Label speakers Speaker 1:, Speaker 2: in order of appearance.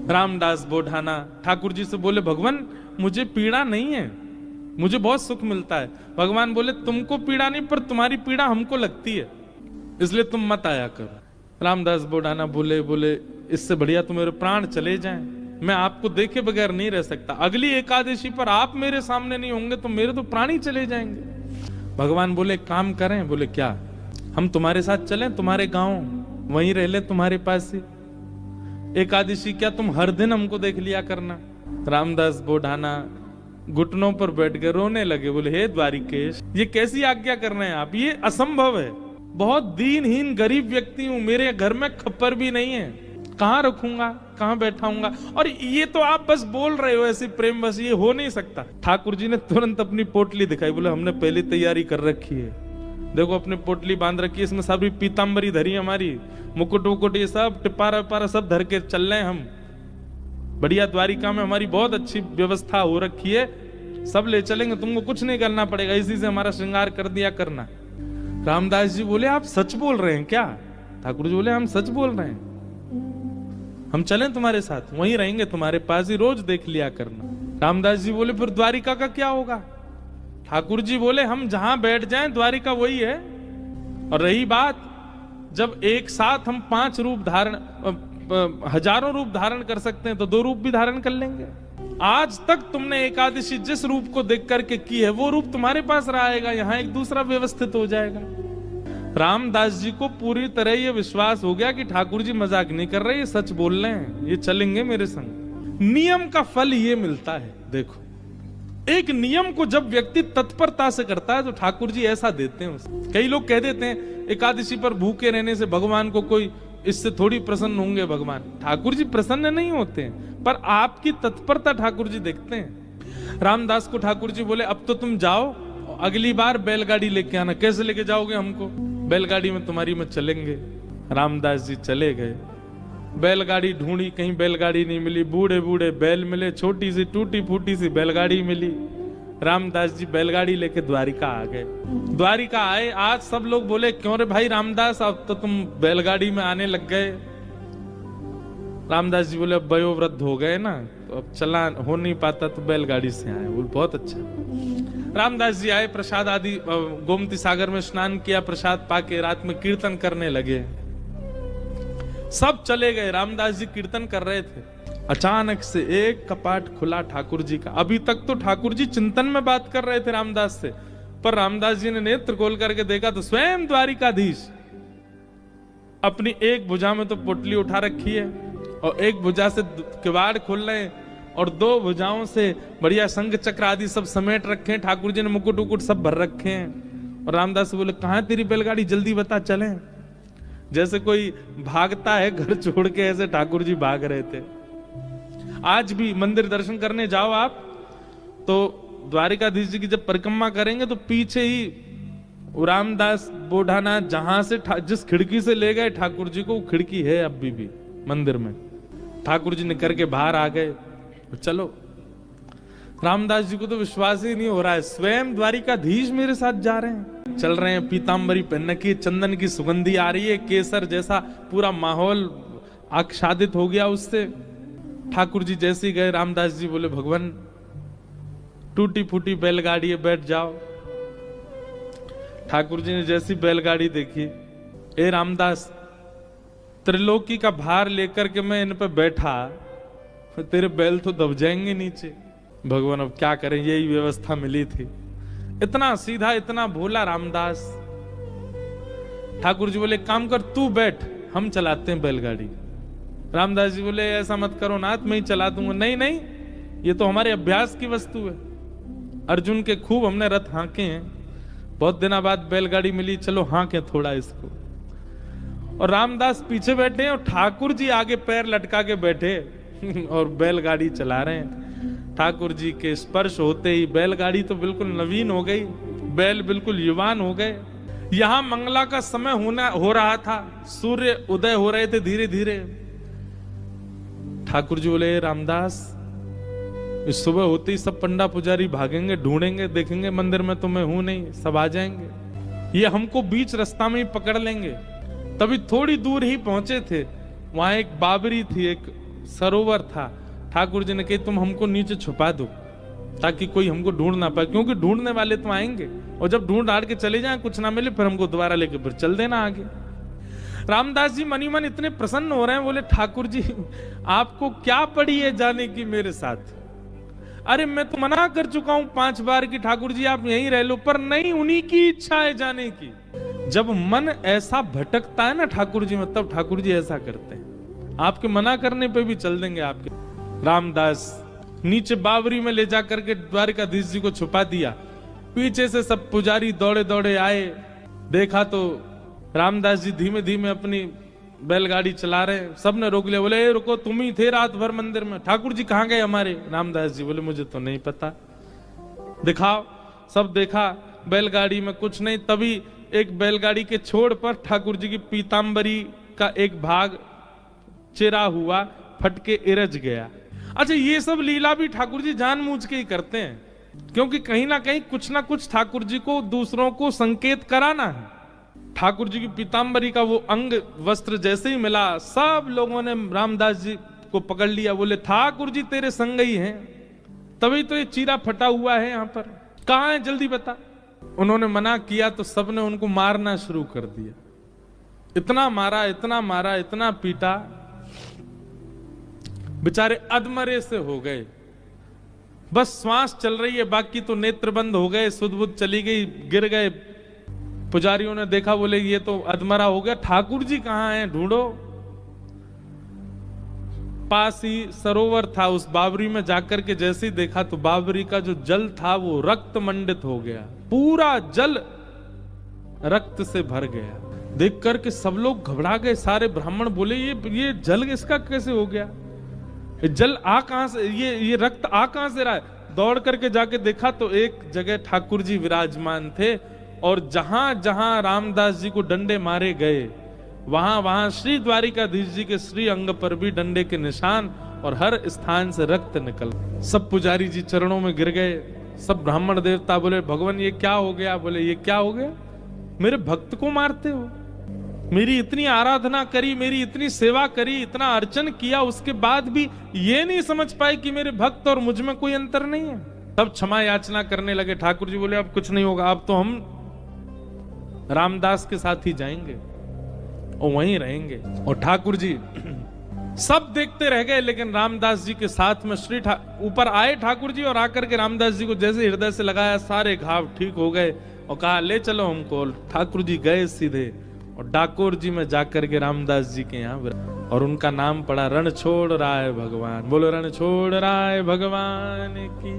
Speaker 1: रामदास बोढ़ाना ठाकुर जी से बोले, भगवान मुझे पीड़ा नहीं है, मुझे बहुत सुख मिलता है। भगवान बोले, तुमको पीड़ा नहीं, पर तुम्हारी पीड़ा हमको लगती है, इसलिए तुम मत आया करो। रामदास बोढ़ाना बोले इससे बढ़िया तो मेरे प्राण चले जाएं, मैं आपको देखे बगैर नहीं रह सकता। अगली एकादशी पर आप मेरे सामने नहीं होंगे तो मेरे तो प्राण ही चले जाएंगे। भगवान बोले, काम करें? बोले, क्या? हम तुम्हारे साथ चलें, तुम्हारे गांव, वहीं रह ले, तुम्हारे पास ही एकादशी क्या तुम हर दिन हमको देख लिया करना। रामदास बोढ़ाना घुटनों पर बैठ के रोने लगे, बोले, हे द्वारिकेश, ये कैसी आज्ञा कर रहे हैं आप, ये असंभव है, बहुत दीनहीन गरीब व्यक्ति हूं, मेरे घर में खप्पर भी नहीं है, कहां रखूंगा, कहां बैठाऊंगा, और ये तो आप बस बोल रहे हो ऐसी प्रेम बस, ये हो नहीं सकता। ठाकुर जी ने तुरंत अपनी पोटली दिखाई, बोले, हमने पहली तैयारी कर रखी है, देखो अपनी पोटली बांध रखी है, इसमें सारी पीतांबरी धरी हमारी, मुकुट वुकुट ये सब टिपारा विपारा सब धर के चल रहे हैं हम, बढ़िया द्वारिका में हमारी बहुत अच्छी व्यवस्था हो रखी है, सब ले चलेंगे, तुमको कुछ नहीं करना पड़ेगा, इसी से हमारा श्रृंगार कर दिया करना। रामदास जी बोले, आप सच बोल रहे हैं क्या? ठाकुर जी बोले, हम सच बोल रहे हैं, हम चलें तुम्हारे साथ, वहीं रहेंगे, तुम्हारे पास ही, रोज देख लिया करना। रामदास जी बोले, फिर द्वारिका का क्या होगा? ठाकुर जी बोले, हम जहां बैठ जाएं द्वारिका वही है, और रही बात जब एक साथ हम 5 रूप धारण, हजारों रूप धारण कर सकते हैं तो 2 रूप भी धारण कर लेंगे। आज तक तुमने एकादशी जिस रूप को देख करके की है वो रूप तुम्हारे पास रहेगा, यहाँ एक दूसरा व्यवस्थित हो जाएगा। रामदास जी को पूरी तरह ये विश्वास हो गया कि ठाकुर जी मजाक नहीं कर रहे, ये सच बोल रहे हैं, ये चलेंगे मेरे संग। नियम का फल ये मिलता है। देखो, एक नियम को जब व्यक्ति तत्परता से करता है तो ठाकुर जी ऐसा देते हैं उसे। कई लोग कह देते हैं एकादशी पर भूखे रहने से भगवान को कोई, इससे थोड़ी प्रसन्न होंगे भगवान। ठाकुर जी प्रसन्न नहीं होते हैं, पर आपकी तत्परता ठाकुर जी देखते हैं। रामदास को ठाकुर जी बोले, अब तो तुम जाओ, अगली बार बैलगाड़ी लेके आना। कैसे लेके जाओगे हमको? बैलगाड़ी में तुम्हारी में चलेंगे। रामदास जी चले गए, बैलगाड़ी ढूंढी, कहीं बैलगाड़ी नहीं मिली, बूढ़े बूढ़े बैल मिले, छोटी सी टूटी फूटी सी बैलगाड़ी मिली। रामदास जी बैलगाड़ी लेके द्वारिका आ गए। द्वारिका आए, आज सब लोग बोले, क्यों रे भाई रामदास, अब तो तुम बैलगाड़ी में आने लग गए। रामदास जी बोले, अब वयोवृद्ध हो गए ना, तो अब चला हो नहीं पाता, तो बैलगाड़ी से आए। बोले, बहुत अच्छा। रामदास जी आए, प्रसाद आदि गोमती सागर में स्नान किया, प्रसाद पाके रात में कीर्तन करने लगे। सब चले गए, रामदास जी कीर्तन कर रहे थे। अचानक से एक कपाट खुला ठाकुर जी का। अभी तक तो ठाकुर जी चिंतन में बात कर रहे थे रामदास से, पर रामदास जी ने नेत्र खोल करके देखा तो स्वयं द्वारिकाधीश अपनी एक भुजा में तो पोटली उठा रखी है और एक भुजा से किवाड़ खोल रहे हैं और 2 भुजाओं से बढ़िया संग चक्र आदि सब समेट रखे हैं। ठाकुर जी ने मुकुट उकुट सब भर रखे हैं। और रामदास से बोले, कहां तेरी बैलगाड़ी, जल्दी बता, चलें। जैसे कोई भागता है घर छोड़ के, ऐसे ठाकुर जी भाग रहे थे। आज भी मंदिर दर्शन करने जाओ आप तो द्वारिकाधीश जी की जब परिक्रमा करेंगे तो पीछे ही रामदास बोढ़ाना जहां से जिस खिड़की से ले गए ठाकुर जी को, वो खिड़की है अभी भी मंदिर में। ठाकुर जी निकल के बाहर आ गए। चलो, रामदास जी को तो विश्वास ही नहीं हो रहा है, स्वयं द्वारिकाधीश मेरे साथ जा रहे हैं। चल रहे हैं, पीतांबरी पहन की, चंदन की सुगंधी आ रही है, केसर जैसा पूरा माहौल आच्छादित हो गया उससे। ठाकुर जी जैसे ही गए, रामदास जी बोले, भगवान टूटी फूटी बैलगाड़ी है, बैठ जाओ। ठाकुर जी ने जैसी बैलगाड़ी देखी, ए रामदास, त्रिलोकी का भार लेकर के मैं इन पे बैठा, तेरे बैल तो दब जाएंगे नीचे। भगवान अब क्या करें, यही व्यवस्था मिली थी। इतना सीधा, इतना भोला रामदास। ठाकुर जी बोले, काम कर, तू बैठ, हम चलाते हैं बैलगाड़ी। रामदास जी बोले, ऐसा मत करो नाथ, मैं ही चला दूंगा। नहीं नहीं, ये तो हमारे अभ्यास की वस्तु है। अर्जुन के खूब हमने रथ हांके हैं, बहुत दिनों बाद बैलगाड़ी मिली, चलो हांके थोड़ा इसको। और रामदास पीछे बैठे हैं और ठाकुर जी आगे पैर लटका के बैठे और बैलगाड़ी चला रहे हैं। ठाकुर जी के स्पर्श होते ही बैलगाड़ी तो बिल्कुल नवीन हो गई, बैल बिल्कुल युवान हो गए। यहां मंगला का समय हो रहा था, सूर्य उदय हो रहे थे धीरे धीरे। ठाकुर जी बोले, रामदास, इस सुबह होते ही सब पंडा पुजारी भागेंगे, ढूंढेंगे, देखेंगे मंदिर में तो मैं हूं नहीं, सब आ जाएंगे, ये हमको बीच रास्ता में ही पकड़ लेंगे। तभी थोड़ी दूर ही पहुंचे थे, वहां एक बाबरी थी, एक सरोवर था। ठाकुर जी ने कही तुम हमको नीचे छुपा दो ताकि कोई हमको ढूंढ ना पाए, क्योंकि ढूंढने वाले तो आएंगे और जब ढूंढ हाड़ के चले जाएं कुछ ना मिले फिर हमको दोबारा लेके फिर चल देना आगे। रामदास जी मनी मन इतने प्रसन्न हो रहे हैं, बोले ठाकुर जी आपको क्या पड़ी है जाने की मेरे साथ? अरे मैं तो मना कर चुका हूं 5 बार कि ठाकुर जी आप यहीं रह लो, पर नहीं, उन्हीं की इच्छा है जाने की। जब मन ऐसा भटकता है ना ठाकुर जी में, तब ठाकुर जी ऐसा करते हैं, आपके मना करने पे भी चल देंगे आपके। रामदास नीचे बावरी में ले जाकर के द्वारिकाधीश जी को छुपा दिया। पीछे से सब पुजारी दौड़े दौड़े आए, देखा तो रामदास जी धीमे धीमे अपनी बैलगाड़ी चला रहे हैं। सबने रोक लिया, बोले रुको, तुम ही थे रात भर मंदिर में, ठाकुर जी कहां गए हमारे? रामदास जी बोले मुझे तो नहीं पता, दिखाओ। सब देखा, बैलगाड़ी में कुछ नहीं। तभी एक बैलगाड़ी के छोड़ पर ठाकुर जी की पीतांबरी का एक भाग चिरा हुआ, फटके इरज गया। अच्छा, ये सब लीला भी ठाकुर जी जानबूझ के ही करते हैं, क्योंकि कहीं ना कहीं कुछ ना कुछ ठाकुर जी को दूसरों को संकेत कराना है। ठाकुर जी की पीतांबरी का वो अंग वस्त्र जैसे ही मिला, सब लोगों ने रामदास जी को पकड़ लिया, बोले ठाकुर जी तेरे संग ही हैं, तभी तो ये चीरा फटा हुआ है यहाँ पर, कहाँ है जल्दी बता। उन्होंने मना किया तो सबने उनको मारना शुरू कर दिया। इतना मारा, इतना मारा, इतना पीटा, बेचारे अधमरे से हो गए। बस श्वास चल रही है, बाकी तो नेत्र बंद हो गए, सुध बुध चली गई, गिर गए। पुजारियों ने देखा, बोले ये तो अधमरा हो गया, ठाकुर जी कहां हैं, ढूंढो। पास ही सरोवर था, उस बावरी में जाकर के जैसे ही देखा तो बावरी का जो जल था वो रक्त मंडित हो गया, पूरा जल रक्त से भर गया। देख करके सब लोग घबरा गए, सारे ब्राह्मण बोले ये जल इसका कैसे हो गया, जल आ कहां से, ये रक्त आ कहां से रहा है। दौड़ करके जाके देखा तो एक जगह ठाकुर जी विराजमान थे, और जहां जहां रामदास जी को डंडे मारे गए वहां वहां श्री द्वारिकाधीश जी के श्री अंग पर भी डंडे के निशान, और हर स्थान से रक्त निकल। सब पुजारी जी चरणों में गिर गए। सब ब्राह्मण देवता बोले भगवान ये क्या हो गया? बोले ये क्या हो गया, मेरे भक्त को मारते हो, मेरी इतनी आराधना करी, मेरी इतनी सेवा करी, इतना अर्चन किया, उसके बाद भी ये नहीं समझ पाए कि मेरे भक्त और मुझ में कोई अंतर नहीं है। तब क्षमा याचना करने लगे। ठाकुर जी बोले अब कुछ नहीं होगा, अब तो हम रामदास के साथ ही जाएंगे और वहीं रहेंगे। और ठाकुर जी सब देखते रह गए, लेकिन रामदास जी के साथ में ऊपर आए ठाकुर जी, और आकर के रामदास जी को जैसे हृदय से लगाया, सारे घाव ठीक हो गए और कहा ले चलो हमको। ठाकुर जी गए सीधे और डाकोर जी में जाकर के रामदास जी के यहाँ, और उनका नाम पड़ा रण छोड़ राय भगवान। बोलो रण छोड़ राय भगवान की।